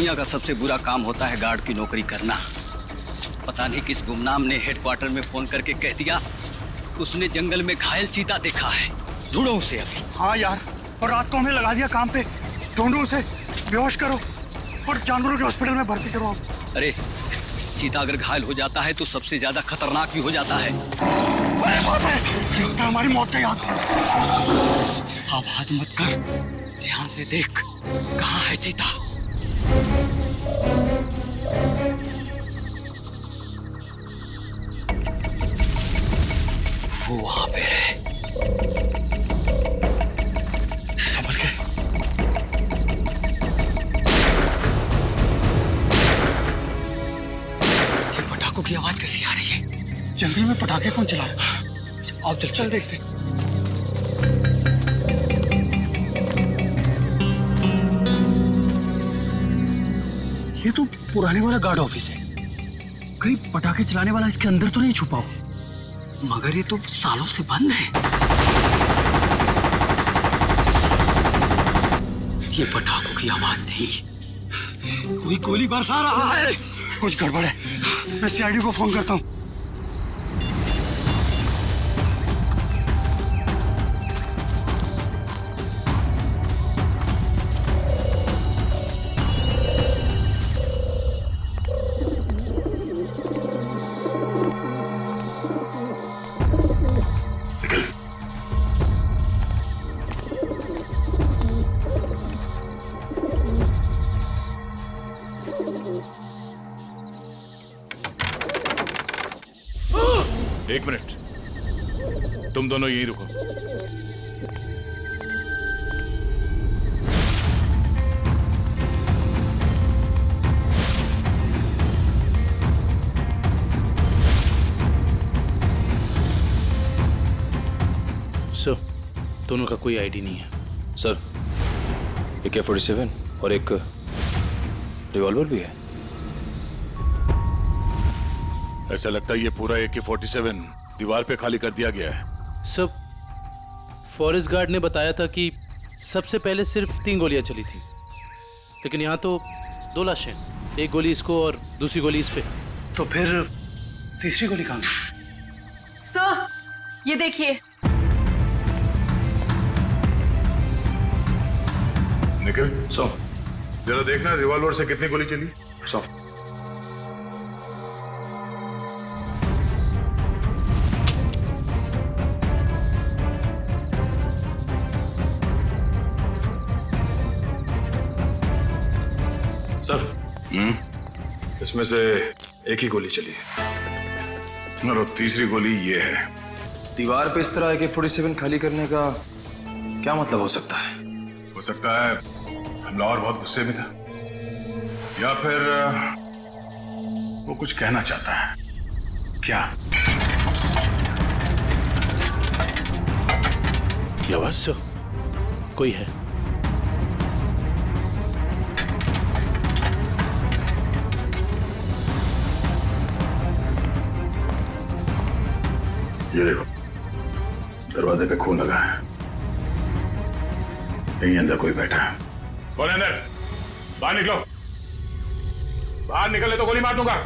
दुनिया का सबसे बुरा काम होता है गार्ड की नौकरी करना। पता नहीं किस गुमनाम ने हेडक्वार्टर में फोन करके कह दिया उसने जंगल में घायल चीता देखा है। ढूंढो उसे अभी। हाँ यार, और रात को हमें लगा दिया काम पे। ढूंढो उसे, बेहोश करो और जानवरों के हॉस्पिटल में भर्ती करो आप। अरे चीता अगर घायल हो जाता है तो सबसे ज्यादा खतरनाक भी हो जाता है। अरे बाप रे, तो हमारी मौत का याद। आवाज मत कर, ध्यान से देख कहाँ है चीता। वो वहां पे है। संभल के। ये पटाखों की आवाज कैसी आ रही है? जंगल में पटाखे कौन चलाए? आओ चल देखते। ये तो पुराने वाला गार्ड ऑफिस है। कहीं पटाखे चलाने वाला इसके अंदर तो नहीं छुपा हो? मगर ये तो सालों से बंद है। ये पटाखों की आवाज नहीं, कोई गोली बरसा रहा है। कुछ गड़बड़ है, मैं सीआईडी को फोन करता हूँ। एक मिनट, तुम दोनों यहीं रुको। सर, दोनों का कोई आईडी नहीं है। सर, AK-47 और एक रिवॉल्वर भी है। ऐसा लगता है ये पूरा AK-47 दीवार पे खाली कर दिया गया है। सब फॉरेस्ट गार्ड ने बताया था कि सबसे पहले सिर्फ 3 गोलियां चली थी, लेकिन यहाँ तो 2 लाशें, एक गोली इसको और दूसरी गोली इस पे। तो फिर तीसरी गोली कहाँ? सर, ये देखिए। निखिल, जरा देखना रिवॉल्वर से कितनी गोली चली। सर, इसमें से एक ही गोली चली है और तीसरी गोली ये है। दीवार पे इस तरह AK-47 खाली करने का क्या मतलब हो सकता है? हो सकता है हमलावर बहुत गुस्से में था, या फिर वो कुछ कहना चाहता है। क्या? ये आवाज सर, कोई है। ये देखो, दरवाजे पे खून लगा है। यहीं अंदर कोई बैठा है। कौन है अंदर? बाहर निकलो। बाहर निकले तो गोली मार दूंगा।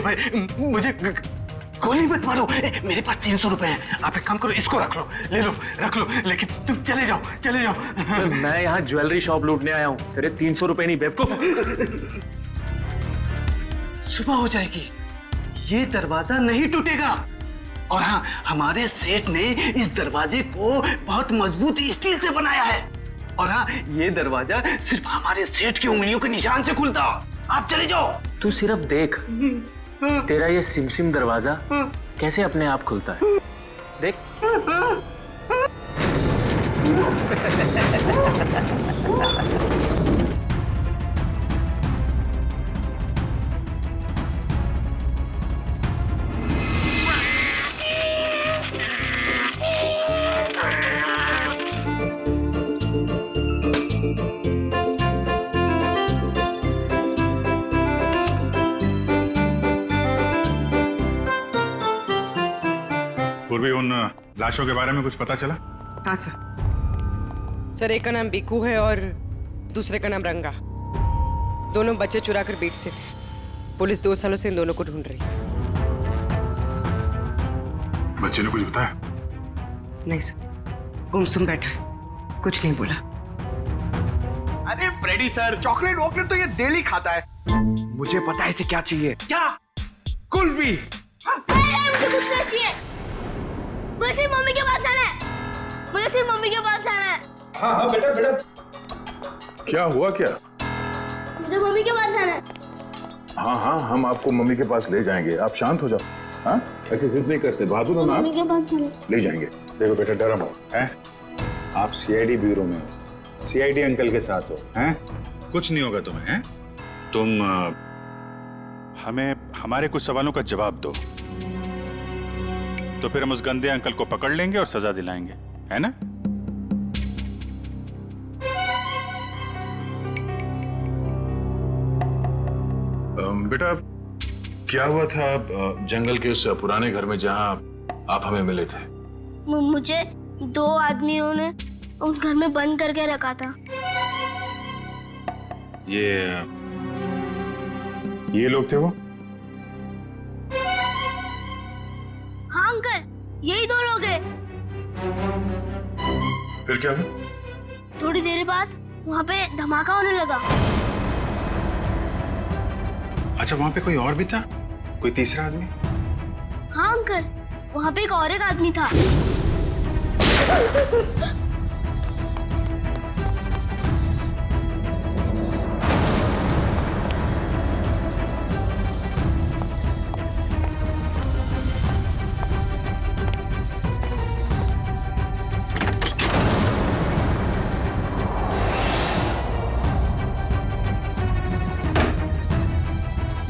भाई मुझे गोली मत मारो। मेरे पास 300 रुपए हैं। आप एक काम करो, इसको रख लो, ले लो, रख लो, लेकिन तुम चले जाओ, चले जाओ। मैं यहाँ ज्वेलरी शॉप लूटने आया हूँ, तेरे 300 रुपए नहीं बेवकूफ। सुबह हो जाएगी, ये दरवाजा नहीं टूटेगा। और हाँ, हमारे सेठ ने इस दरवाजे को बहुत मजबूत स्टील से बनाया है। और हाँ, ये दरवाजा सिर्फ हमारे सेठ की उंगलियों के निशान से खुलता। आप चले जाओ। तू सिर्फ देख, तेरा ये सिमसिम दरवाजा कैसे अपने आप खुलता है। देख। पूर्वी, उन लाशों के बारे में कुछ पता चला? हाँ सर, एक का नाम बीकू है और दूसरे का नाम रंगा। दोनों बच्चे चुरा कर बेचते थे। पुलिस 2 सालों से इन दोनों को ढूंढ रही है। बच्चे ने कुछ बताया? नहीं सर, गुमसुम बैठा है, कुछ नहीं बोला। अरे फ्रेडी सर, चॉकलेट वॉकलेट तो ये डेली खाता है। मुझे पता है इसे क्या चाहिए। क्या? कुल्फी। मुझे कुछ नहीं चाहिए। मुझे तेरी मम्मी के पास जाना है। मुझे तेरी मम्मी के पास जाना है। हाँ हाँ बेटा बेटा। क्या हुआ क्या? मुझे मम्मी के पास जाना है। हाँ हाँ, हम आपको मम्मी के पास ले जाएंगे। आप शांत हो जाओ। हाँ, ऐसे जिद नहीं करते, बहादुर हो ना। मम्मी के पास जाना है। ले जाएंगे। देखो बेटा, डरो मत। हैं? आप सीआईडी ब्यूरो में हो, सीआईडी अंकल के साथ हो। हैं? कुछ नहीं होगा तुम्हें। हैं? तुम हमें हमारे कुछ सवालों का जवाब दो, तो फिर हम उस गंदे अंकल को पकड़ लेंगे और सजा दिलाएंगे, है ना? बेटा, क्या हुआ था जंगल के उस पुराने घर में जहां आप हमें मिले थे? मुझे 2 आदमियों ने उस घर में बंद करके रखा था। ये लोग थे वो? हाँ अंकल, यही 2 लोग हैं। फिर क्या हुआ? थोड़ी देर बाद वहाँ पे धमाका होने लगा। अच्छा, वहां पे कोई और भी था? कोई तीसरा आदमी? हाँ अंकल, वहाँ पे एक आदमी था।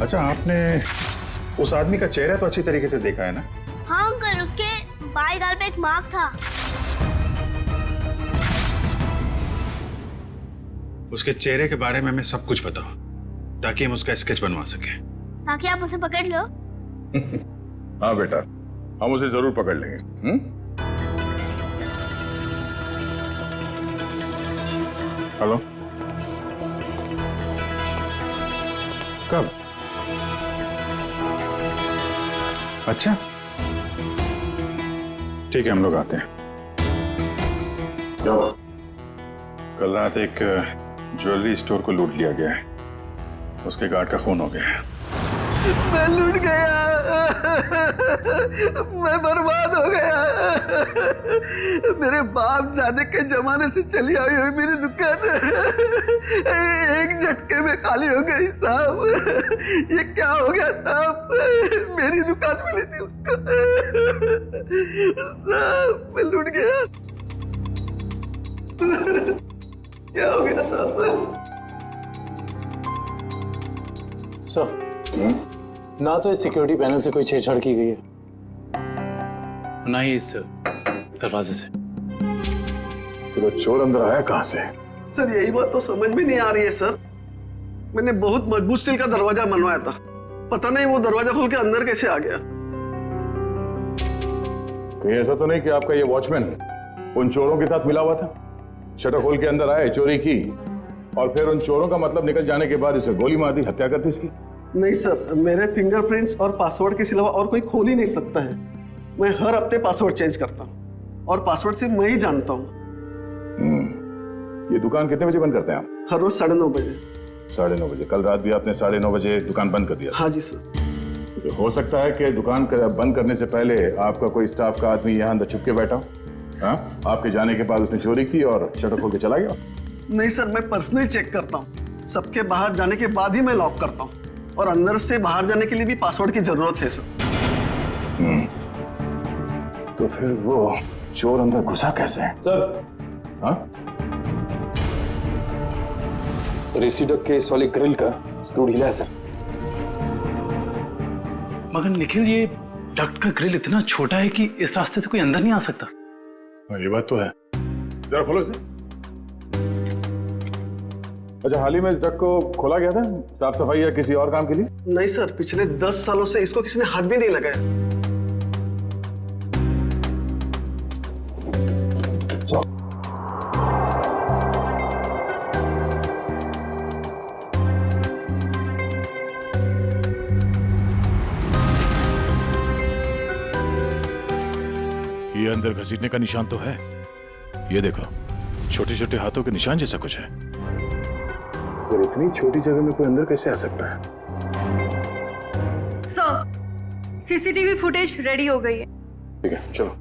अच्छा, आपने उस आदमी का चेहरा तो अच्छी तरीके से देखा है ना? हाँ अंकल, उसके बाएं गाल पे एक मार्क था। उसके चेहरे के बारे में हमें सब कुछ बताओ, ताकि हम उसका स्केच बनवा सकें। ताकि आप उसे पकड़ लो। हाँ बेटा, हम उसे जरूर पकड़ लेंगे। हेलो, कब? अच्छा, ठीक है, हम लोग आते हैं। क्या? कल रात एक ज्वेलरी स्टोर को लूट लिया गया है। उसके गार्ड का खून हो गया है। मैं लूट गया। मैं बर्बाद हो गया। मेरे बाप जाने के जमाने से चली आई हुई मेरी दुकान एक झटके में खाली हो गई साहब। ये क्या हो गया साहब? मेरी दुकान मिली थी उसको। साहब, मैं लूट गया। क्या हो गया साहब? सर, ना तो इस सिक्योरिटी पैनल से कोई छेड़छाड़ की गई है, ना ही इस दरवाजे से। तो चोर अंदर आया कहां से? सर, यही बात तो समझ में नहीं आ रही है सर। मैंने बहुत मजबूत स्टील का दरवाजा बनवाया था, पता नहीं वो दरवाजा खोल के अंदर कैसे आ गया। कहीं ऐसा तो नहीं कि आपका ये वॉचमैन उन चोरों के साथ मिला हुआ था? शटर खोल के अंदर आए, चोरी की, और फिर उन चोरों का मतलब निकल जाने के बाद इसे गोली मार दी, हत्या कर दी इसकी? नहीं सर, मेरे फिंगरप्रिंट्स और पासवर्ड के सिवा और कोई खोल ही नहीं सकता है। मैं हर हफ्ते पासवर्ड चेंज करता हूँ और पासवर्ड सिर्फ मैं ही जानता हूँ। ये दुकान कितने बजे बंद करते हैं आप? हर रोज 9:30 बजे। 9:30 बजे? कल रात भी आपने 9:30 बजे दुकान बंद कर दिया? हाँ जी सर। तो हो सकता है कि दुकान बंद करने से पहले आपका कोई स्टाफ का आदमी यहाँ अंदर छुप के बैठा हो। हाँ, आपके जाने के बाद उसने चोरी की और शटर खोल के चला गया। नहीं सर, मैं पर्सनली चेक करता हूँ। सबके बाहर जाने के बाद ही मैं लॉक करता हूँ, और अंदर से बाहर जाने के लिए भी पासवर्ड की जरूरत है सर। तो फिर वो चोर अंदर घुसा कैसे? सर, हाँ? सर एसी डक के इस वाली ग्रिल का स्क्रू ढीला है सर। मगर निखिल, ये डक्ट का ग्रिल इतना छोटा है कि इस रास्ते से कोई अंदर नहीं आ सकता। ये बात तो है। जरा खोलो इसे। अच्छा, हाल ही में इस डक को खोला गया था साफ सफाई या किसी और काम के लिए? नहीं सर, पिछले 10 सालों से इसको किसी ने हाथ भी नहीं लगाया। ये अंदर घसीटने का निशान तो है। ये देखो, छोटे छोटे हाथों के निशान जैसा कुछ है। और इतनी छोटी जगह में कोई अंदर कैसे आ सकता है? सर, सीसीटीवी फुटेज रेडी हो गई है। ठीक है, चलो।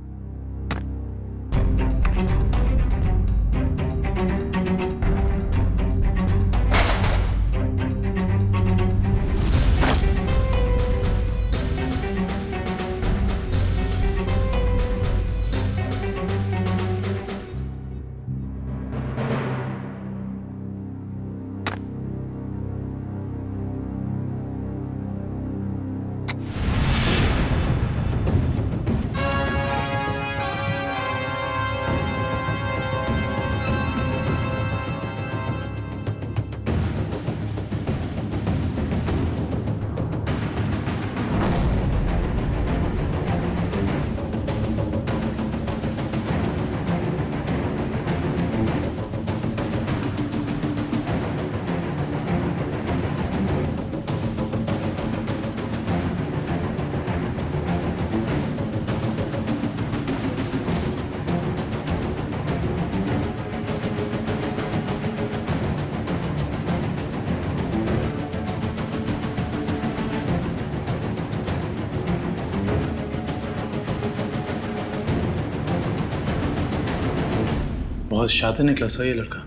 बहुत शातिर निकला सा ये लड़का।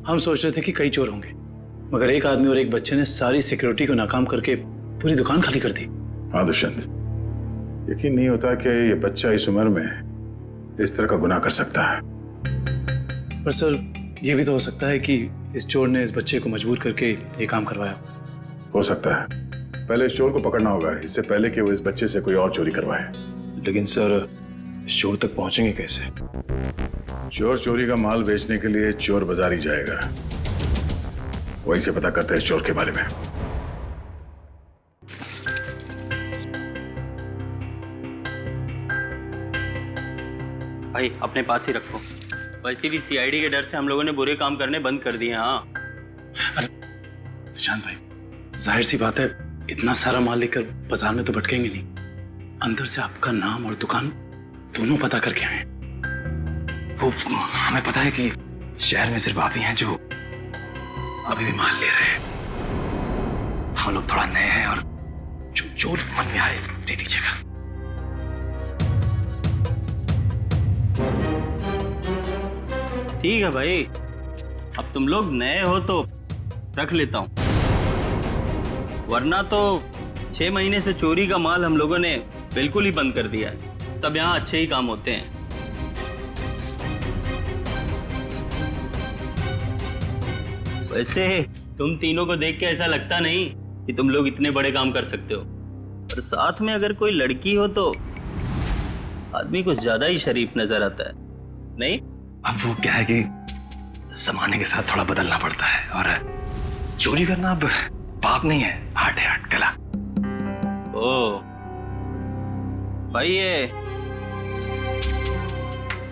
हम सोच रहे थे कि कई चोर होंगे, मगर एक आदमी और एक बच्चे ने सारी सिक्योरिटी को नाकाम करके पूरी दुकान खाली कर दी। हाँ दुष्यंत, यकीन नहीं होता कि ये बच्चा इस उम्र में इस तरह का गुनाह कर सकता है। पर सर, ये भी तो हो सकता है कि इस चोर ने इस बच्चे को मजबूर करके ये काम करवाया। हो सकता है। पहले इस चोर को पकड़ना होगा, इससे पहले कि वो इस बच्चे से कोई और चोरी करवाए। लेकिन सर, चोर तक पहुंचेंगे कैसे? चोर चोरी का माल बेचने के लिए चोर बाजार ही जाएगा। वहीं से पता करते हैं इस चोर के बारे में। भाई अपने पास ही रखो। वैसे भी सीआईडी के डर से हम लोगों ने बुरे काम करने बंद कर दिए। हाँ अरे निशांत भाई, जाहिर सी बात है, इतना सारा माल लेकर बाजार में तो भटकेंगे नहीं। अंदर से आपका नाम और दुकान दोनों पता करके आए। वो हमें पता है कि शहर में सिर्फ आप ही हैं जो अभी भी माल ले रहे हैं। हम लोग थोड़ा नए हैं और जो मन में आए दे दीजिएगा। ठीक है भाई, अब तुम लोग नए हो तो रख लेता हूँ, वरना तो 6 महीने से चोरी का माल हम लोगों ने बिल्कुल ही बंद कर दिया है। सब यहाँ अच्छे ही काम होते हैं। वैसे तुम तीनों को देख के ऐसा लगता नहीं कि तुम लोग इतने बड़े काम कर सकते हो, पर साथ में अगर कोई लड़की हो तो आदमी कुछ ज्यादा ही शरीफ नजर आता है, नहीं? अब वो क्या है कि जमाने के साथ थोड़ा बदलना पड़ता है, और चोरी करना अब पाप नहीं है, आर्ट है, आर्ट कला। ओ भाई, ये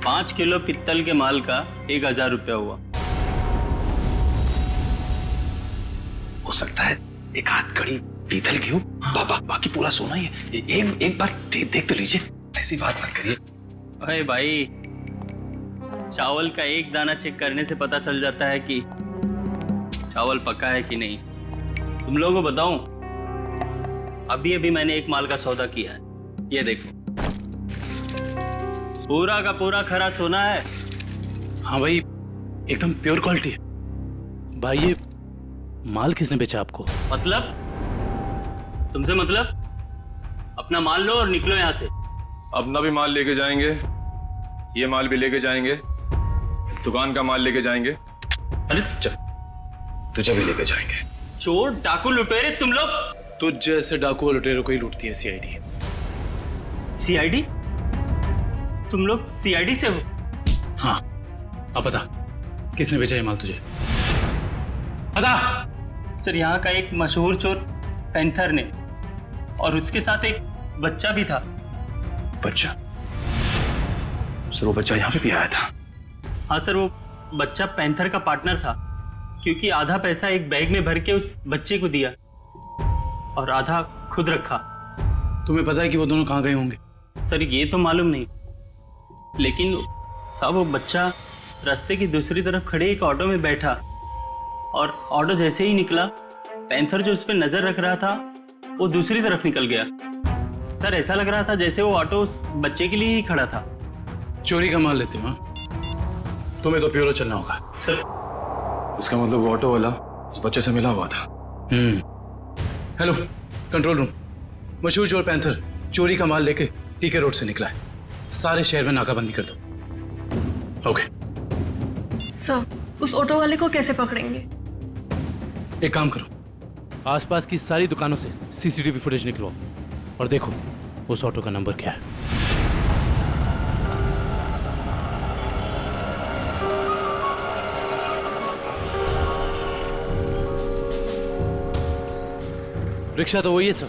5 किलो पित्तल के माल का 1000 रुपया हुआ। हो सकता है एक हाथ कड़ी पीतल की हो, बाकी पूरा सोना ही है। एक बार देख तो लीजिए, ऐसी बात मत करिए। अरे भाई, चावल का एक दाना चेक करने से पता चल जाता है कि चावल पका है कि नहीं। तुम लोगों को बताऊं, अभी अभी मैंने एक माल का सौदा किया है, ये देखो, पूरा का पूरा खरा सोना है। हाँ भाई, एकदम प्योर क्वालिटी है। भाई ये माल किसने बेचा आपको? मतलब? तुमसे मतलब? अपना माल लो और निकलो यहाँ से। अपना भी माल लेके जाएंगे, ये माल भी लेके जाएंगे, इस दुकान का माल लेके जाएंगे, अरे तुझे भी लेके जाएंगे। चोर डाकू लुटेरे तुम लोग। तुझ जैसे डाकू और लुटेरों को ही लूटती है सीआईडी। सीआईडी? तुम लोग सीआईडी से हो? हाँ, अब बता किसने बेचा ये माल तुझे? बता। सर, यहाँ का एक मशहूर चोर पैंथर ने, और उसके साथ एक बच्चा भी था। बच्चा? सर वो बच्चा यहाँ पे भी आया था? हाँ सर, वो बच्चा पैंथर का पार्टनर था, क्योंकि आधा पैसा एक बैग में भर के उस बच्चे को दिया और आधा खुद रखा। तुम्हें पता है कि वो दोनों कहाँ गए होंगे? सर ये तो मालूम नहीं, लेकिन साहब वो बच्चा रास्ते की दूसरी तरफ खड़े एक ऑटो में बैठा, और ऑटो जैसे ही निकला, पैंथर जो उस पर नजर रख रहा था वो दूसरी तरफ निकल गया। सर ऐसा लग रहा था जैसे वो ऑटो उस बच्चे के लिए ही खड़ा था। चोरी का माल लेते हो? तुम्हें तो प्योरो चलना होगा। सर इसका मतलब वो ऑटो वाला उस बच्चे से मिला हुआ था। हेलो कंट्रोल रूम, मशहूर चोर पैंथर चोरी का माल लेके टीके रोड से निकला है। सारे शहर में नाकाबंदी कर दो। ओके सर, उस ऑटो वाले को कैसे पकड़ेंगे? एक काम करो, आसपास की सारी दुकानों से सीसीटीवी फुटेज निकलवाओ और देखो उस ऑटो का नंबर क्या है। रिक्शा तो वही है सर।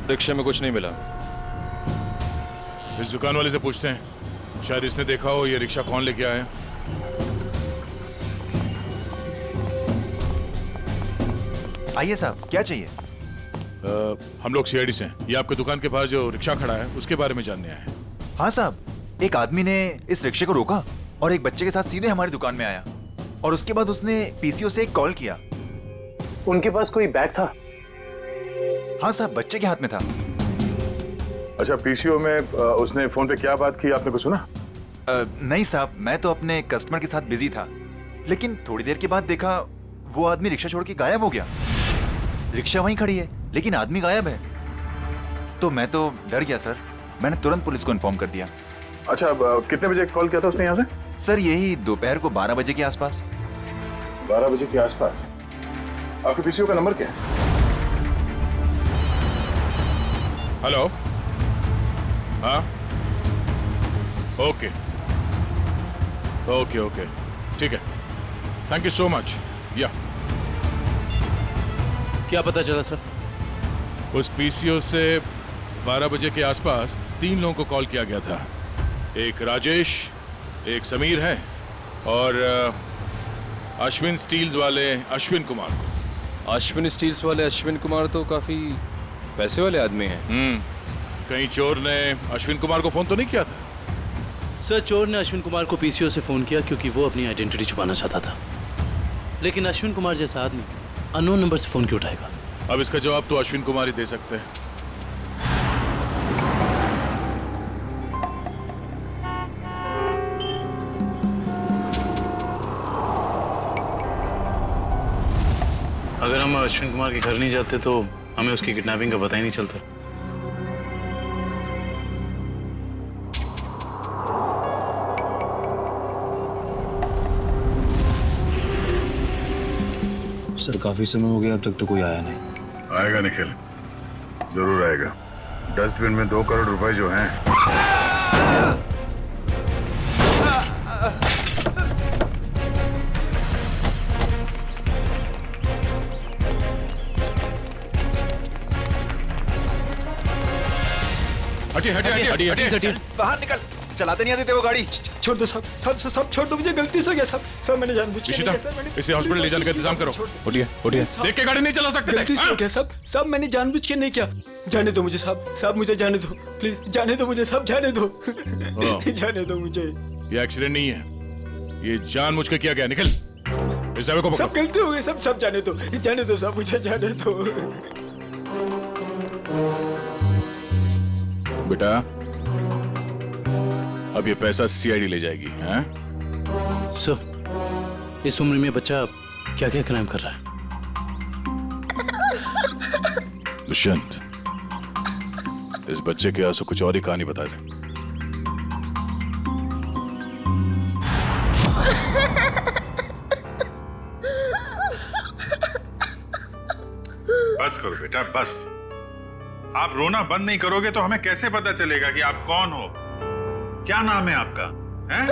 रिक्शे में कुछ नहीं मिला। इस दुकान वाले से पूछते हैं, शायद इसने देखा हो ये रिक्शा कौन लेके आया। आइए साहब, क्या चाहिए? हम लोग सीआईडी से हैं। ये आपके दुकान के बाहर जो रिक्शा खड़ा है उसके बारे में जानने आए हैं। हाँ साहब, एक आदमी ने इस रिक्शे को रोका और एक बच्चे के साथ सीधे हमारी दुकान में आया, और उसके बाद उसने पीसीओ से एक कॉल किया। उनके पास कोई बैग था? हाँ साहब, बच्चे के हाथ में था। अच्छा, पीसीओ में उसने फोन पे क्या बात की, आपने कुछ सुना? नहीं साहब, मैं तो अपने कस्टमर के साथ बिजी था, लेकिन थोड़ी देर के बाद देखा वो आदमी रिक्शा छोड़ के गायब हो गया। रिक्शा वहीं खड़ी है लेकिन आदमी गायब है। तो मैं तो डर गया सर, मैंने तुरंत पुलिस को इन्फॉर्म कर दिया। अच्छा, कितने बजे कॉल किया था उसने यहाँ से? सर यही दोपहर को 12 बजे के आसपास। 12 बजे के आसपास। आपके पीसीओ का नंबर क्या है? हेलो, हाँ, ओके ओके ओके, ठीक है, थैंक यू सो मच। या क्या पता चला सर? उस पीसीओ से 12 बजे के आसपास 3 लोगों को कॉल किया गया था। एक राजेश, एक समीर है, और अश्विन स्टील्स वाले अश्विन कुमार। अश्विन स्टील्स वाले अश्विन कुमार तो काफी पैसे वाले आदमी हैं। कहीं चोर ने अश्विन कुमार को फोन तो नहीं किया था? सर चोर ने अश्विन कुमार को पीसीओ से फोन किया क्योंकि वो अपनी आइडेंटिटी छुपाना चाहता था, लेकिन अश्विन कुमार जैसा आदमी अननोन नंबर से फोन क्यों उठाएगा? अब इसका जवाब तो अश्विन कुमार ही दे सकते हैं। अगर हम अश्विन कुमार के घर नहीं जाते तो हमें उसकी किडनैपिंग का पता ही नहीं चलता। सर काफी समय हो गया, अब तक तो कोई आया नहीं। आएगा निखिल, जरूर आएगा। डस्टबिन में 2 करोड़ रुपए जो हैं। हटिए हटिए हटिए हटिए हटिए। बाहर निकल, चलाते नहीं आते वो गाड़ी। छोड़ दो सब सब सब छोड़ दो, मुझे गलती से हो गया सब सब मैंने जानबूझ के नहीं किया सर। मैंने इसे हॉस्पिटल ले जाने का इंतजाम करो। उठिए उठिए, देख के गाड़ी नहीं चला सकते। गलती से हो गया सब सब मैंने जानबूझ के नहीं किया। जाने दो मुझे सब सब, मुझे जाने दो प्लीज, जाने दो मुझे सब, जाने दो जाने दो मुझे। ये एक्सीडेंट नहीं है, ये जानबूझ के किया गया। निकल, इस ड्राइवर को सब गलती हो गई सब सब, जाने दो सब, मुझे जाने दो। बेटा अब ये पैसा सीआईडी ले जाएगी, हैं? सर इस उम्र में बच्चा क्या क्या क्राइम कर रहा है? दुष्यंत, इस बच्चे के आंसू कुछ और ही कहानी बता दे। बस करो बेटा, बस। आप रोना बंद नहीं करोगे तो हमें कैसे पता चलेगा कि आप कौन हो? क्या नाम है आपका? हैं?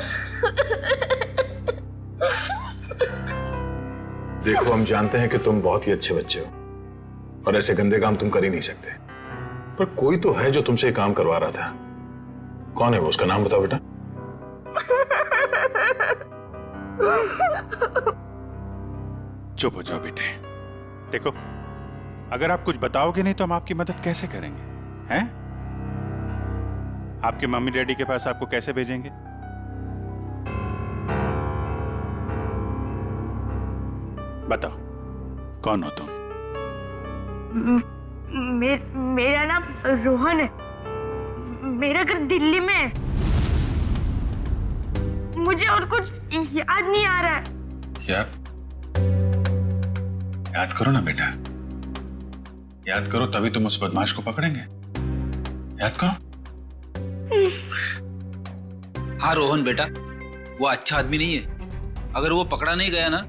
देखो, हम जानते हैं कि तुम बहुत ही अच्छे बच्चे हो और ऐसे गंदे काम तुम कर ही नहीं सकते, पर कोई तो है जो तुमसे काम करवा रहा था। कौन है वो? उसका नाम बताओ बेटा। चुप हो जाओ बेटे। देखो, अगर आप कुछ बताओगे नहीं तो हम आपकी मदद कैसे करेंगे? हैं? आपके मम्मी डैडी के पास आपको कैसे भेजेंगे? बताओ, कौन हो तुम? मेरा नाम रोहन है। मेरा घर दिल्ली में है। मुझे और कुछ याद नहीं आ रहा है। याद करो ना बेटा, याद करो, तभी तुम उस बदमाश को पकड़ेंगे। याद करो। हाँ रोहन बेटा, वो अच्छा आदमी नहीं है। अगर वो पकड़ा नहीं गया ना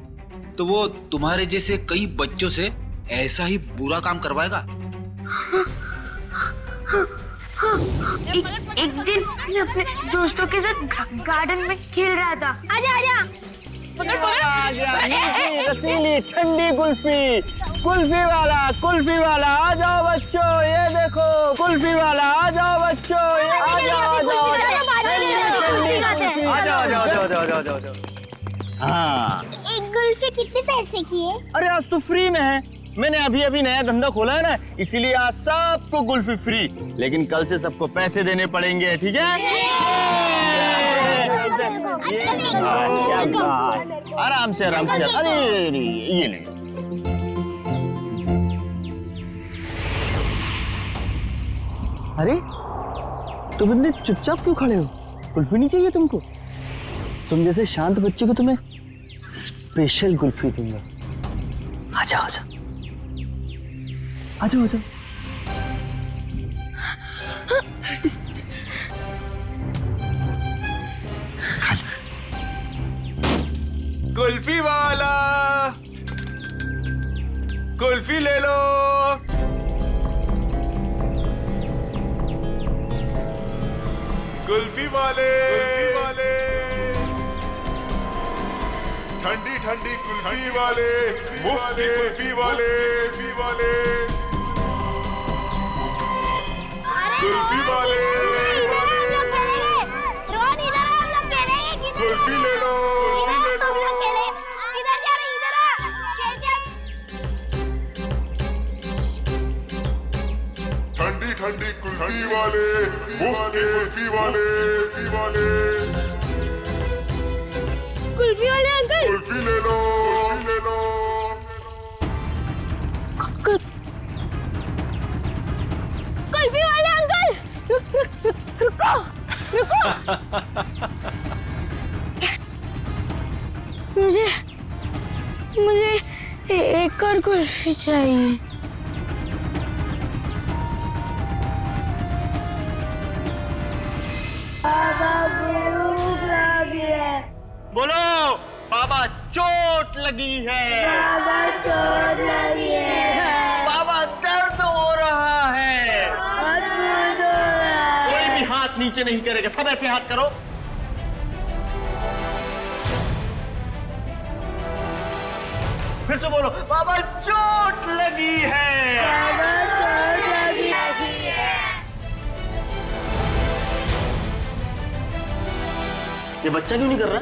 तो वो तुम्हारे जैसे कई बच्चों से ऐसा ही बुरा काम करवाएगा। एक दिन मैं अपने दोस्तों के साथ गार्डन में खेल रहा था। आजा आजा। रसीली ठंडी कुल्फी, कुल्फी वाला आ जाओ बच्चों, ये देखो कुल्फी वाला, आ जाओ बच्चों, ये आ जाओ। हाँ, एक कुल्फी कितने पैसे की है? अरे आज तो फ्री में है। मैंने अभी नया धंधा खोला है ना, इसीलिए आज सबको कुल्फी फ्री, लेकिन कल से सबको पैसे देने पड़ेंगे, ठीक है? आराम से। अरे ये ले। अरे तुम इतने चुपचाप क्यों खड़े हो? कुल्फी नहीं चाहिए तुमको? तुम जैसे शांत बच्चे को तुम्हें स्पेशल कुल्फी दूंगा। आजा। कुल्फी वाला, कुल्फी ले लो। कुल्फी वाले, ठंडी कुल्फी वाले, मुफ्त कुल्फी वाले, कुल्फी वाले, रोहन इधर आ, हम लोग कह रहे हैं कि कुल्फी ले लो। इधर जा रहे, इधर आ। ठंडी कुल्फी वाले, मुफ्त कुल्फी वाले, कुल्फी वाले अंकल, कुल्फी ले लो। कुल्फी वाले अंकल, रुको। मुझे एक और कुल्फी चाहिए। बोलो, बाबा चोट लगी है। बाबा दर्द हो रहा है। कोई भी हाथ नीचे नहीं करेगा, सब ऐसे हाथ करो। फिर से बोलो, बाबा चोट लगी है। ये बच्चा क्यों नहीं कर रहा?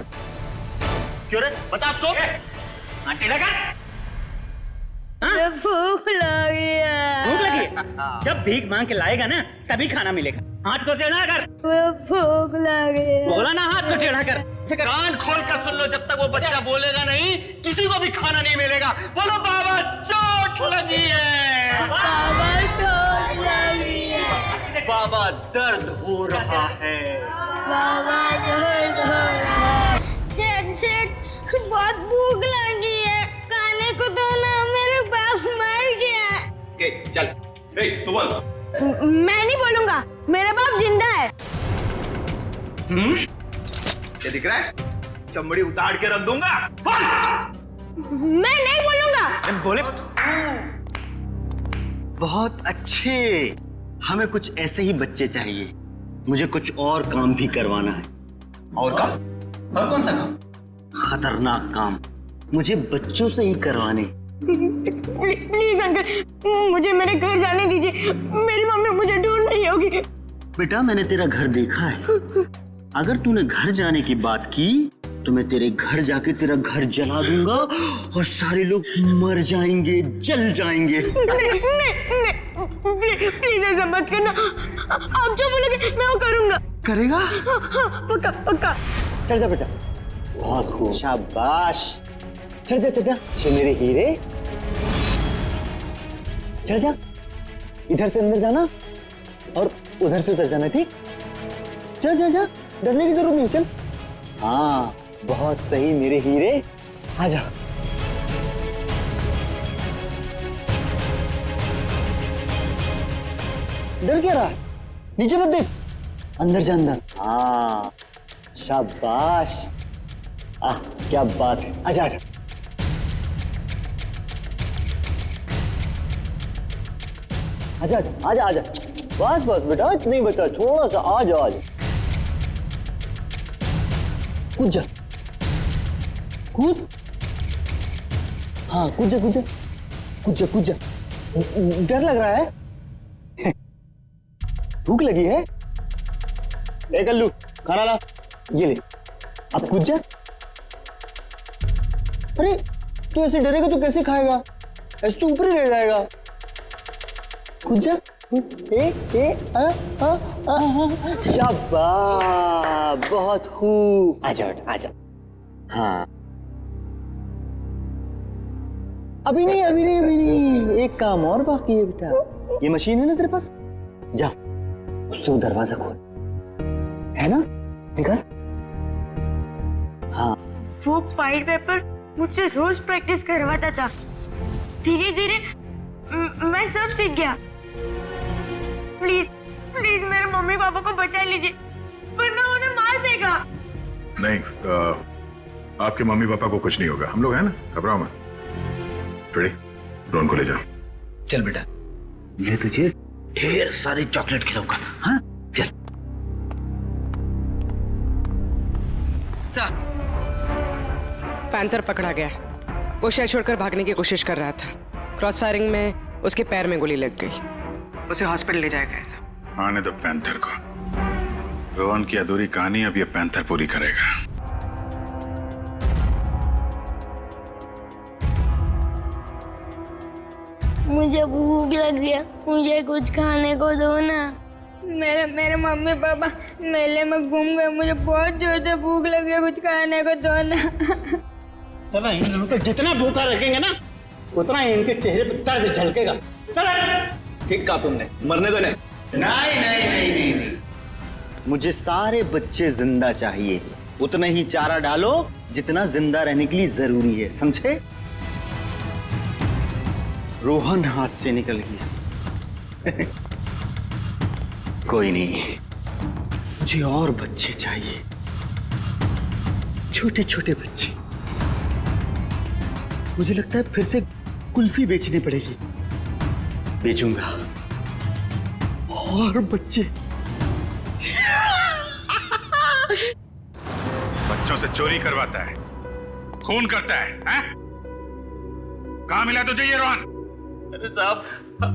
क्यों रे? बता उसको। भूख लगी है। जब भीख मांग के लाएगा ना तभी खाना मिलेगा। हाथ को टेढ़ा कर। भूख लगी है। बोला ना, हाथ को टेढ़ा कर। कान खोल कर सुन लो, जब तक वो बच्चा बोलेगा नहीं किसी को भी खाना नहीं मिलेगा। बोलो, बाबा चोट लगी है। बाबा चोट लगी है। बाबा दर्द हो रहा है। बाबा दर्द हो रहा है। सेठ बहुत भूख लगी है, खाने को दो ना, मेरे बाप मर गया। चल तू बोल। मैं नहीं बोलूंगा, मेरा बाप जिंदा है। क्या दिख रहा है? चमड़ी उतार के रख दूंगा। मैं नहीं बोलूंगा। बोले बहुत अच्छे, हमें कुछ ऐसे ही बच्चे चाहिए। मुझे कुछ और काम भी करवाना है। और काम? और कौन सा काम? खतरनाक काम, मुझे बच्चों से ही करवाने। प्लीज अंकल, मुझे मेरे घर जाने दीजिए, मेरी मम्मी मुझे ढूंढ रही होगी। बेटा मैंने तेरा घर देखा है, अगर तूने घर जाने की बात की तो मैं तेरे घर जाके तेरा घर जला दूंगा और सारे लोग मर जाएंगे, जल जाएंगे। प्लीज ऐसा मत करना, आप जो बोलोगे मैं वो करूंगा। करेगा? पक्का पक्का। चढ़ जा बेटा, बहुत खूब, शाबाश। चढ़ जा, चढ़ जा, छे मेरे हीरे। चढ़ जा, इधर से अंदर जाना और उधर से उधर जाना, ठीक? जा जा जा, डरने की जरूरत नहीं, चल। हाँ बहुत सही मेरे हीरे, आजा। डर क्या रहा है? नीचे मत देख, अंदर जा अंदर। हाँ शाबाश, क्या बात है, आजा आजा। आजा आजा आजा आजा, बस बस बेटा, इतना ही बचा, थोड़ा सा, आजा आजा। कूद जा, कूद। हाँ कूद जा, कूद जा, कूद जा, कूद जा। डर लग रहा है? भूख लगी है? ए कल्लू, खाना ला, ये ले, अब कूद जा। अरे तू ऐसे डरेगा तो कैसे खाएगा? ऐसे तो ऊपर ही रह जाएगा। कूद जा, शाबाश, बहुत खूब, आजा आजा। हाँ अभी नहीं, अभी नहीं, अभी नहीं, एक काम और बाकी है बेटा। ये मशीन है ना तेरे पास, जा उससे वो दरवाजा खोल, है ना? निकल। हाँ वो वाइट पेपर मुझसे रोज प्रैक्टिस करवाता था, धीरे धीरे मैं सब सीख गया। प्लीज प्लीज मेरे मम्मी पापा को बचा लीजिए, वरना उन्हें मार देगा। नहीं, आपके मम्मी पापा को कुछ नहीं होगा, हम लोग हैं ना, घबराओ मत। ड्रोन को ले जाओ। चल बेटा, मैं तुझे ढेर सारे चॉकलेट खिलाऊंगा। हाँ चल। सर, पैंथर पकड़ा गया। वो शहर छोड़कर भागने की कोशिश कर रहा था। क्रॉस फायरिंग में उसके पैर में गोली लग गई। उसे हॉस्पिटल ले जाया गया सर। आने दो पैंथर को। रोहन की अधूरी कहानी अब ये पैंथर पूरी करेगा। मुझे भूख लग गया, मुझे कुछ खाने को दो ना। मेरे मम्मी पापा मेले में घूम गए, मुझे बहुत जोर से भूख लग गया, कुछ खाने को दो ना। चलो इन दोनों को जितना भूखा रखेंगे ना, उतना ही इनके चेहरे पर दर्द झलकेगा। चलो। ठीक कहा तुमने, मरने दो नहीं। नहीं नहीं नहीं नहीं नहीं, मुझे सारे बच्चे जिंदा चाहिए। उतना ही चारा डालो जितना जिंदा रहने के लिए जरूरी है, समझे? रोहन हाथ से निकल गया। कोई नहीं, मुझे और बच्चे चाहिए, छोटे छोटे बच्चे। मुझे लगता है फिर से कुल्फी बेचनी पड़ेगी, बेचूंगा और बच्चे। बच्चों से चोरी करवाता है, खून करता है, हैं? कहाँ मिला तुझे ये रोहन? अरे साहब,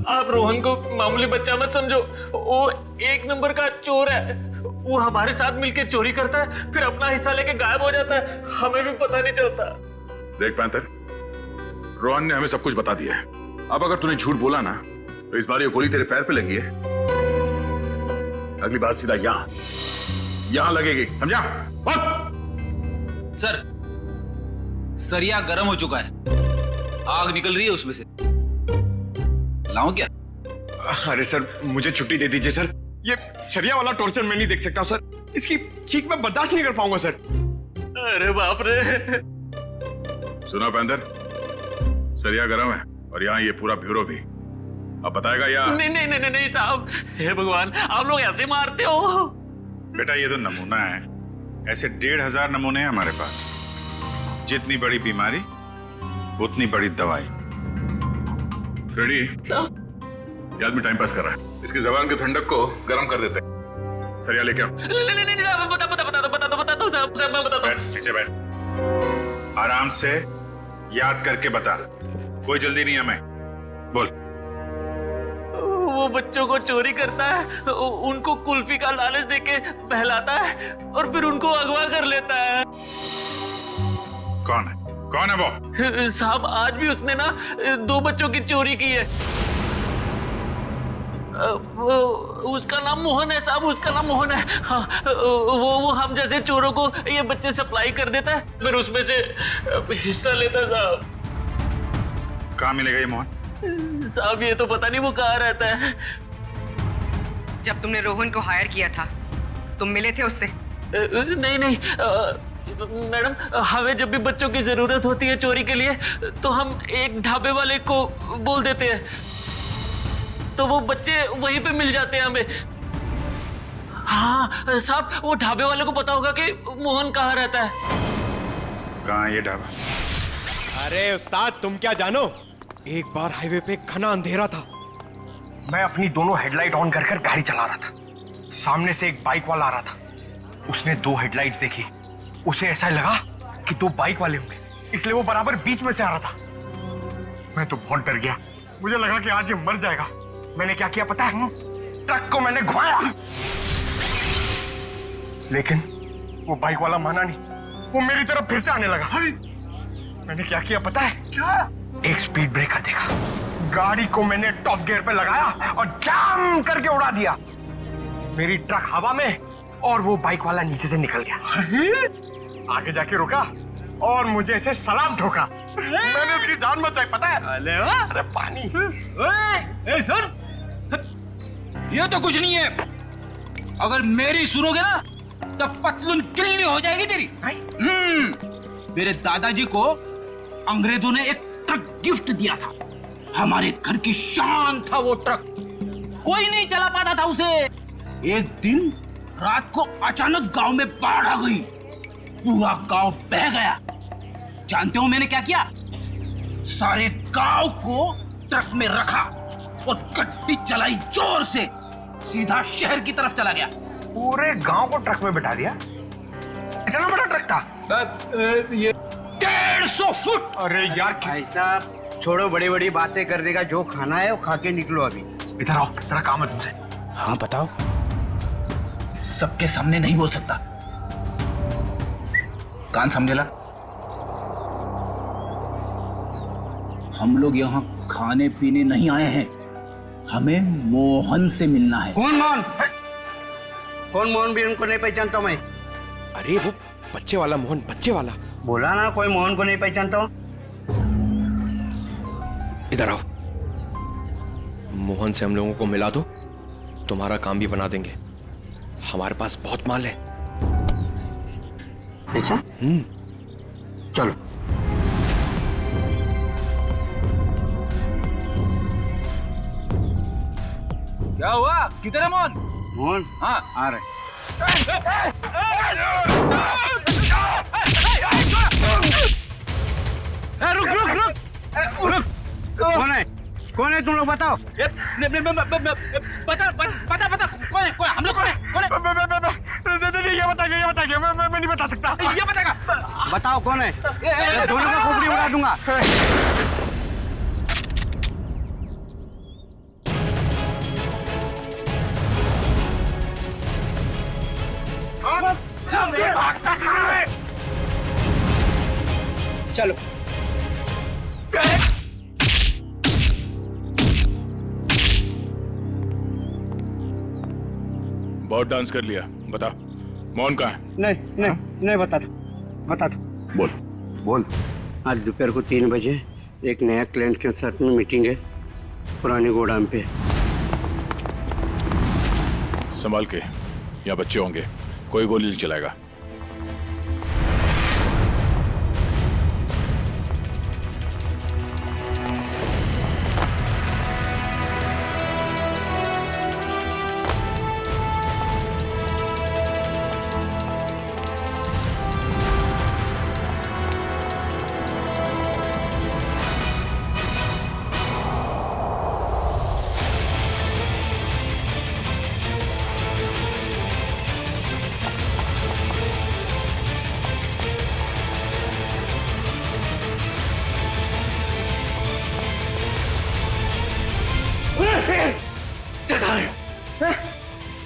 आप रोहन को मामूली बच्चा मत समझो, वो एक नंबर का चोर है। वो हमारे साथ मिलकर चोरी करता है, फिर अपना हिस्सा लेके गायब हो जाता है, हमें भी पता नहीं चलता। देख पैंथर, रोहन ने हमें सब कुछ बता दिया है। अब अगर तूने झूठ बोला ना, तो इस बार ये गोली तेरे पैर पे लगी है, अगली बार सीधा यहां लगेगी, समझा? सर, सरिया गर्म हो चुका है, आग निकल रही है उसमें से। लाऊं क्या? अरे सर, मुझे छुट्टी दे दीजिए सर, ये सरिया वाला टॉर्चर मैं नहीं देख सकता सर। इसकी चीख मैं बर्दाश्त नहीं कर पाऊंगा सर। अरे बाप रे। सुना पेंदर, सरिया गरम है और यहाँ ये पूरा ब्यूरो भी। अब बताएगा या? नहीं साहब, हे भगवान, आप लोग ऐसे मारते हो? बेटा ये तो नमूना है, ऐसे 1500 नमूने हैं हमारे पास। जितनी बड़ी बीमारी उतनी बड़ी दवाई। फ्रेडी, ये आदमी टाइम पास कर रहा है, इसकी जबान के ठंडक को गर्म कर देते हैं। सरिया लेके आओ। नहीं साहब, बता दो साहब, मैं बताता हूँ। बैठ, नीचे बैठ, आराम से याद करके बता, कोई जल्दी नहीं हमें। बोल। वो बच्चों को चोरी करता है, उनको कुल्फी का लालच देके बहलाता है और फिर उनको अगवा कर लेता है। कौन है वो? साहब, आज भी उसने ना 2 बच्चों की चोरी की है। उसका नाम मोहन है साहब, उसका नाम मोहन है। हाँ, वो हम जैसे चोरों को ये बच्चे सप्लाई कर देता है, फिर उसमें से हिस्सा लेता है साहब। कहाँ मिलेगा ये मोहन? साहब ये तो पता नहीं वो कहाँ रहता है। जब तुमने रोहन को हायर किया था, तुम मिले थे उससे? नहीं मैडम, हमें जब भी बच्चों की जरूरत होती है चोरी के लिए तो हम एक ढाबे वाले को बोल देते हैं, तो वो बच्चे वहीं पे मिल जाते हैं हमें। हाँ साहब, वो ढाबे वाले को पता होगा कि मोहन कहाँ रहता है। कहाँ ये ढाबा? अरे उस्ताद, तुम क्या जानो, एक बार हाईवे पे घना अंधेरा था। मैं अपनी दोनों हेडलाइट ऑन कर गाड़ी चला रहा था। सामने से एक बाइक वाला आ रहा था। उसने 2 हेडलाइट्स देखी। उसे ऐसा लगा कि 2 बाइक वाले होंगे, इसलिए वो बराबर बीच में से आ रहा था। मैं तो बहुत डर गया, मुझे लगा कि आज ये मर जाएगा। मैंने क्या किया पता है? ट्रक को मैंने घुमाया, लेकिन वो बाइक वाला माना नहीं, वो मेरी तरफ फिर से आने लगा। मैंने क्या किया पता है? क्या? एक स्पीड ब्रेकर देखा, गाड़ी को मैंने टॉप गियर पे लगाया और जाम करके उड़ा दिया। मेरी ट्रक हवा में और वो बाइक वाला नीचे से निकल गया। आगे जाके रुका और मुझे ऐसे सलाम ठोका। मैंने उसकी जान बचाई पता है? अरे पानी। ए सर, ये तो कुछ नहीं है। अगर मेरी सुनोगे ना तो पतलून किल्ली हो जाएगी तेरी। मेरे दादाजी को अंग्रेजों ने एक ट्रक गिफ्ट दिया था। हमारे घर की शान था वो ट्रक, कोई नहीं चला पाता था उसे। एक दिन रात को अचानक गांव में बाढ़ आ गई, पूरा गांव बह गया। जानते हो मैंने क्या किया? सारे गांव को ट्रक में रखा और गड्डी चलाई जोर से, सीधा शहर की तरफ चला गया। पूरे गांव को ट्रक में बिठा दिया? इतना बड़ा ट्रक था? ये 150 फुट। अरे यार भाई साहब, छोड़ो बड़ी बड़ी बातें करने का, जो खाना है वो खा के निकलो अभी। इधर आओ, तेरा काम है तुमसे। हाँ बताओ। सबके सामने नहीं बोल सकता, कान समझे ला। हम लोग यहाँ खाने पीने नहीं आए हैं, हमें मोहन से मिलना है। कौन मोहन? कौन मोहन? भी उनको नहीं पहचानता मैं। अरे वो बच्चे वाला मोहन, बच्चे वाला। बोला ना, कोई मोहन को नहीं पहचानता हूँ। इधर आओ, मोहन से हम लोगों को मिला दो, तुम्हारा काम भी बना देंगे। हमारे पास बहुत माल है। ऐसा? चलो। क्या हुआ? किधर है मोहन? मोहन? हाँ आ रहे। रुक रुक रुक रुक। कौन है? कौन है तुम लोग बताओ? पता कौन है? हम लोग कौन है? ये बताइए, मैं नहीं बता सकता। ये बताएगा। बताओ कौन है? दोनों का खोपड़ी उड़ा दूंगा। चलो। बहुत डांस कर लिया, बता मोहन कहाँ है? नहीं बता दो। बोल। आज दोपहर को 3 बजे एक नया क्लाइंट के साथ में मीटिंग है पुराने गोदाम पे। संभाल के, यहाँ बच्चे होंगे, कोई गोली नहीं चलाएगा।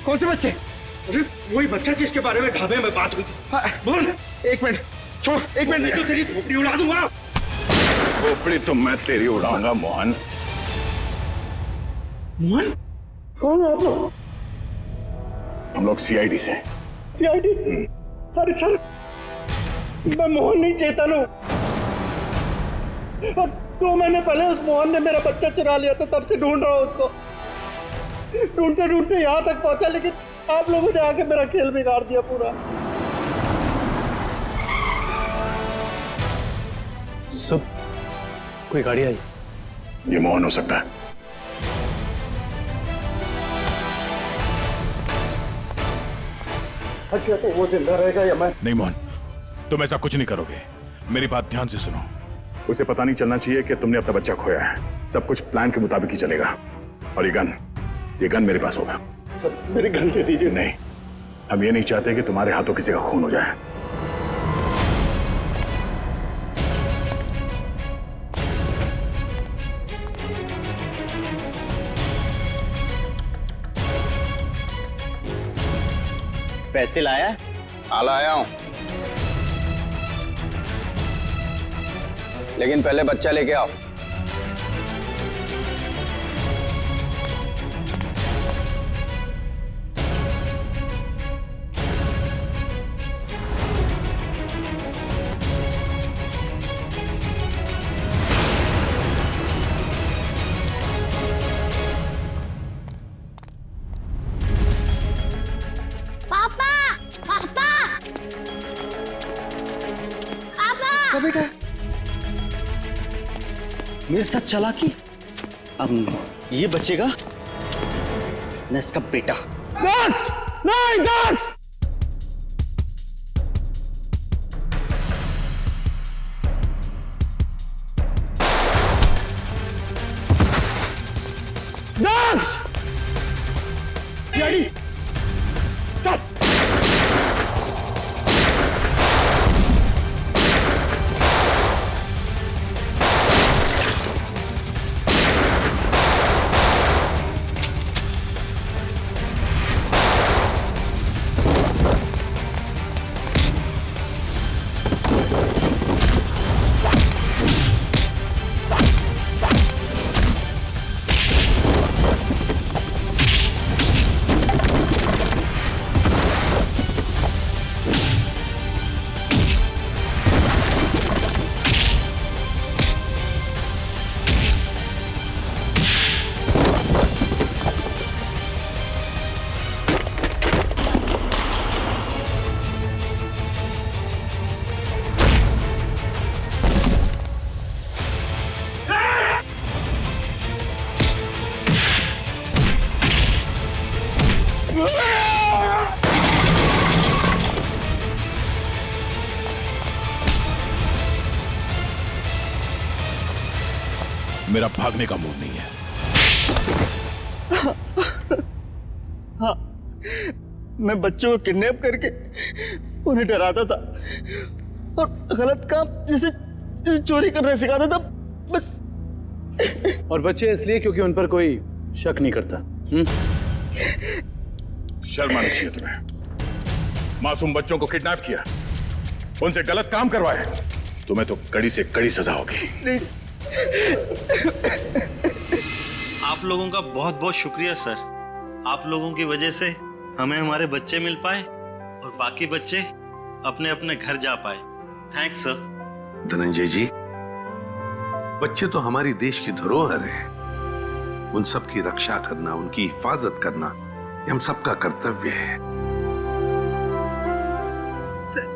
कौन से बच्चे? अरे वही बच्चा जिसके बारे में ढाबे में बात हुई थी। बोल। एक मिनट छोड़, एक मिनट, नहीं तो तेरी खोपड़ी उड़ा दूंगा। खोपड़ी तो मैं तेरी उड़ाऊंगा मोहन। मोहन? कौन हो आप लोग? हम लोग सीआईडी से। सीआईडी? अरे सर, मैं मोहन नहीं, चेतन हूँ। और 2 महीने पहले उस मोहन ने मेरा बच्चा चुरा लिया था, तब से ढूंढ रहा हूँ उसको। ढूंढते ढूंढते यहाँ तक पहुंचा, लेकिन आप लोगों ने आके मेरा खेल बिगाड़ दिया पूरा। सब कोई गाड़ी आई? ये मोहन हो सकता है। अच्छा, तो वो जिंदा रहेगा या मैं? नहीं मोहन, तुम ऐसा कुछ नहीं करोगे। मेरी बात ध्यान से सुनो। उसे पता नहीं चलना चाहिए कि तुमने अपना बच्चा खोया है। सब कुछ प्लान के मुताबिक ही चलेगा। और ये गन मेरे पास होगा। मेरी गन दे दीजिए। नहीं, हम ये नहीं चाहते कि तुम्हारे हाथों किसी का खून हो जाए। पैसे लाया? हाँ लाया हूं, लेकिन पहले बच्चा लेके आओ। बेटा मेरे साथ चला कि अब ये बचेगा न इसका बेटा। दक्ष! नहीं दक्ष! दक्ष! डैडी! मेरा भागने का मूड नहीं है। हाँ, मैं बच्चों को किडनैप करके उन्हें डराता था और गलत काम जैसे चोरी करना सिखाता था बस। और बच्चे इसलिए क्योंकि उन पर कोई शक नहीं करता। शर्म आनी चाहिए तुम्हें। मासूम बच्चों को किडनैप किया, उनसे गलत काम करवाए, तुम्हें तो कड़ी से कड़ी सजा होगी। नहीं आप लोगों का बहुत बहुत शुक्रिया सर। आप लोगों की वजह से हमें हमारे बच्चे मिल पाए और बाकी बच्चे अपने अपने घर जा पाए। Thanks sir. धनंजय जी, बच्चे तो हमारी देश की धरोहर है। उन सब की रक्षा करना, उनकी हिफाजत करना ये हम सबका कर्तव्य है। सर,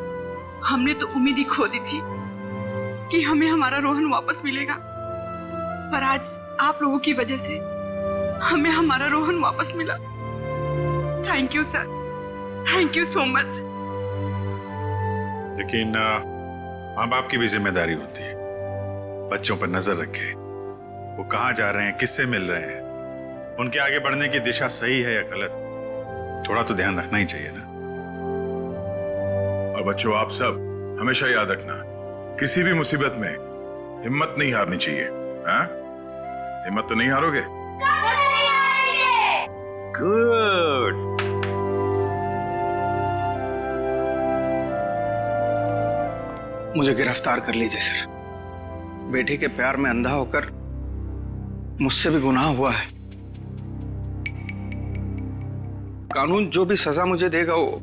हमने तो उम्मीद ही खो दी थी कि हमें हमारा रोहन वापस मिलेगा, पर आज आप लोगों की वजह से हमें हमारा रोहन वापस मिला। Thank you sir, thank you so much. लेकिन माँ बाप की भी जिम्मेदारी होती है, बच्चों पर नजर रखे, वो कहाँ जा रहे हैं, किससे मिल रहे हैं, उनके आगे बढ़ने की दिशा सही है या गलत, थोड़ा तो ध्यान रखना ही चाहिए ना। और बच्चों, आप सब हमेशा याद रखना, किसी भी मुसीबत में हिम्मत नहीं हारनी चाहिए। हाँ? हिम्मत तो नहीं हारोगे? गुड। मुझे गिरफ्तार कर लीजिए सर। बेटी के प्यार में अंधा होकर मुझसे भी गुनाह हुआ है। कानून जो भी सजा मुझे देगा वो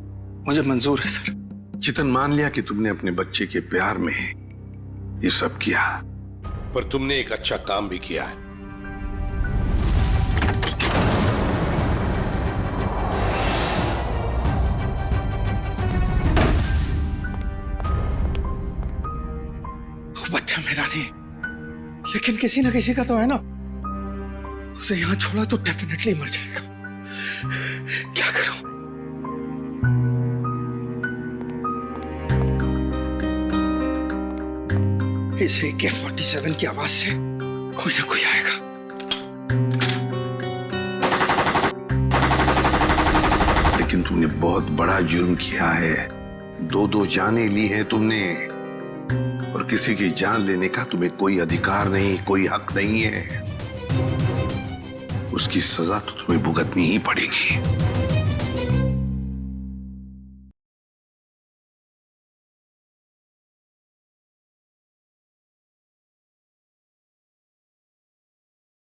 मुझे मंजूर है सर। चितन, मान लिया कि तुमने अपने बच्चे के प्यार में ये सब किया, पर तुमने एक अच्छा काम भी किया है। बच्चा मेरा नहीं, लेकिन किसी ना किसी का तो है ना। उसे यहां छोड़ा तो डेफिनेटली मर जाएगा। क्या करूं? इस AK-47 की आवाज से कोई ना कोई आएगा। लेकिन तुमने बहुत बड़ा जुर्म किया है। 2 जानें ली है तुमने, और किसी की जान लेने का तुम्हें कोई अधिकार नहीं, कोई हक नहीं है। उसकी सजा तो तुम्हें भुगतनी ही पड़ेगी।